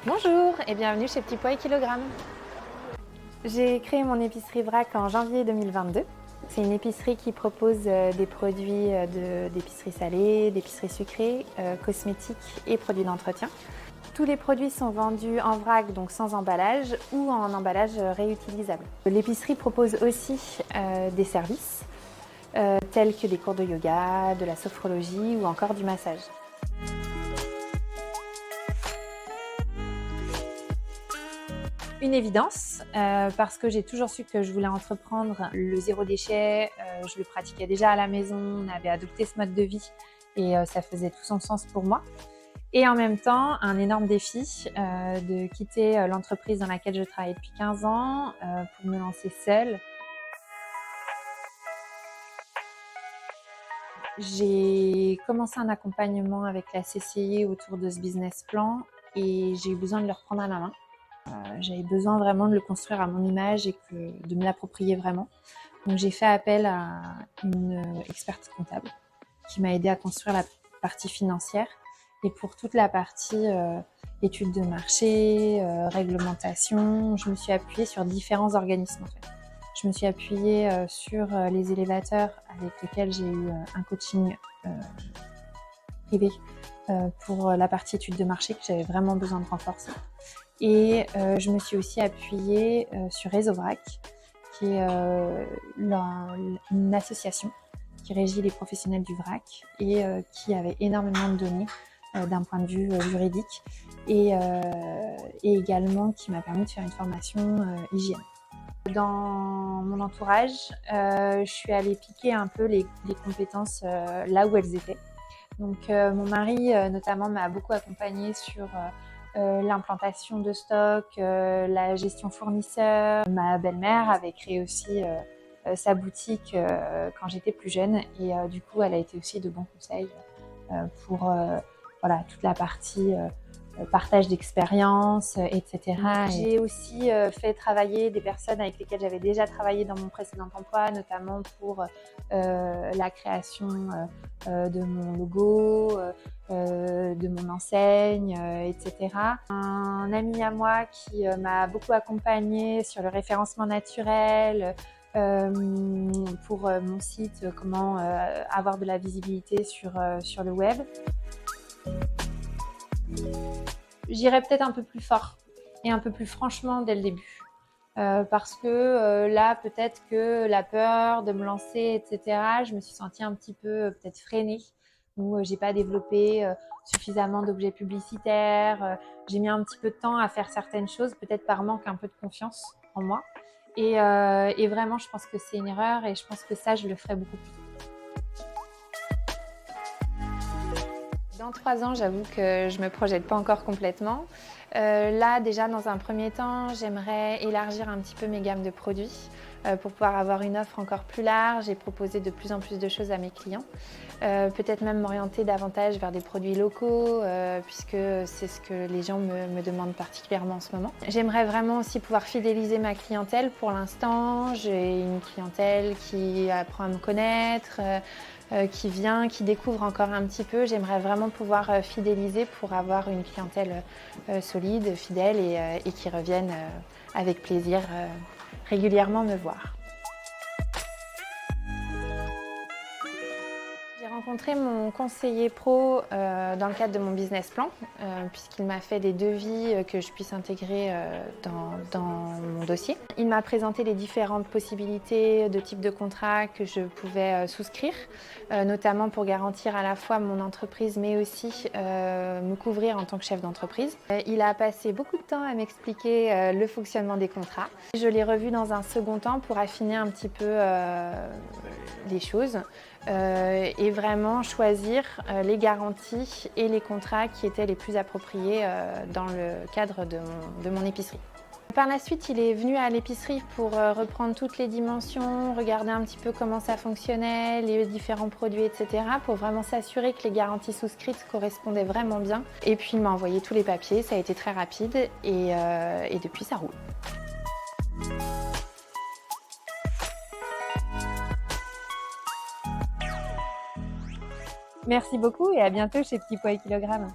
Bonjour et bienvenue chez Petit Pois et Kilogramme. J'ai créé mon épicerie vrac en janvier 2022. C'est une épicerie qui propose des produits d'épicerie salée, d'épicerie sucrée, cosmétiques et produits d'entretien. Tous les produits sont vendus en vrac, donc sans emballage, ou en emballage réutilisable. L'épicerie propose aussi des services tels que des cours de yoga, de la sophrologie ou encore du massage. Une évidence, parce que j'ai toujours su que je voulais entreprendre le zéro déchet, je le pratiquais déjà à la maison, on avait adopté ce mode de vie et ça faisait tout son sens pour moi. Et en même temps, un énorme défi de quitter l'entreprise dans laquelle je travaillais depuis 15 ans pour me lancer seule. J'ai commencé un accompagnement avec la CCI autour de ce business plan et j'ai eu besoin de le reprendre à la main. J'avais besoin vraiment de le construire à mon image et de me l'approprier vraiment. Donc j'ai fait appel à une experte comptable qui m'a aidée à construire la partie financière. Et pour toute la partie études de marché, réglementation, je me suis appuyée sur différents organismes en fait. Je me suis appuyée sur les élévateurs avec lesquels j'ai eu un coaching privé pour la partie études de marché que j'avais vraiment besoin de renforcer. Et je me suis aussi appuyée sur Réseau Vrac, qui est une association qui régit les professionnels du vrac et qui avait énormément de données d'un point de vue juridique et également qui m'a permis de faire une formation hygiène. Dans mon entourage, je suis allée piquer un peu les compétences là où elles étaient. Donc mon mari notamment m'a beaucoup accompagnée sur l'implantation de stock, la gestion fournisseur. Ma belle-mère avait créé aussi sa boutique quand j'étais plus jeune et du coup elle a été aussi de bons conseils pour voilà, toute la partie partage d'expérience, etc. J'ai aussi fait travailler des personnes avec lesquelles j'avais déjà travaillé dans mon précédent emploi, notamment pour la création de mon logo, de mon enseigne, etc. Un ami à moi qui m'a beaucoup accompagnée sur le référencement naturel, pour mon site, comment avoir de la visibilité sur le web. J'irais peut-être un peu plus fort et un peu plus franchement dès le début. Parce que là, peut-être que la peur de me lancer, etc., je me suis sentie un petit peu peut-être freinée, où j'ai pas développé suffisamment d'objets publicitaires. J'ai mis un petit peu de temps à faire certaines choses, peut-être par manque un peu de confiance en moi. Et vraiment, je pense que c'est une erreur et je pense que ça, je le ferai beaucoup plus tôt. Dans 3 ans, j'avoue que je ne me projette pas encore complètement. Là, déjà, dans un premier temps, j'aimerais élargir un petit peu mes gammes de produits pour pouvoir avoir une offre encore plus large et proposer de plus en plus de choses à mes clients. Peut-être même m'orienter davantage vers des produits locaux puisque c'est ce que les gens me demandent particulièrement en ce moment. J'aimerais vraiment aussi pouvoir fidéliser ma clientèle. Pour l'instant, j'ai une clientèle qui apprend à me connaître, qui vient, qui découvre encore un petit peu. J'aimerais vraiment pouvoir fidéliser pour avoir une clientèle solide, fidèle et qui revienne avec plaisir régulièrement me voir. J'ai rencontré mon conseiller pro dans le cadre de mon business plan, puisqu'il m'a fait des devis que je puisse intégrer dans mon dossier. Il m'a présenté les différentes possibilités de type de contrat que je pouvais souscrire, notamment pour garantir à la fois mon entreprise, mais aussi me couvrir en tant que chef d'entreprise. Il a passé beaucoup de temps à m'expliquer le fonctionnement des contrats. Je l'ai revu dans un second temps pour affiner un petit peu les choses. Et vraiment choisir les garanties et les contrats qui étaient les plus appropriés dans le cadre de mon épicerie. Par la suite, il est venu à l'épicerie pour reprendre toutes les dimensions, regarder un petit peu comment ça fonctionnait, les différents produits, etc. pour vraiment s'assurer que les garanties souscrites correspondaient vraiment bien. Et puis il m'a envoyé tous les papiers, ça a été très rapide et depuis ça roule. Merci beaucoup et à bientôt chez Petit Pois et Kilogrammes.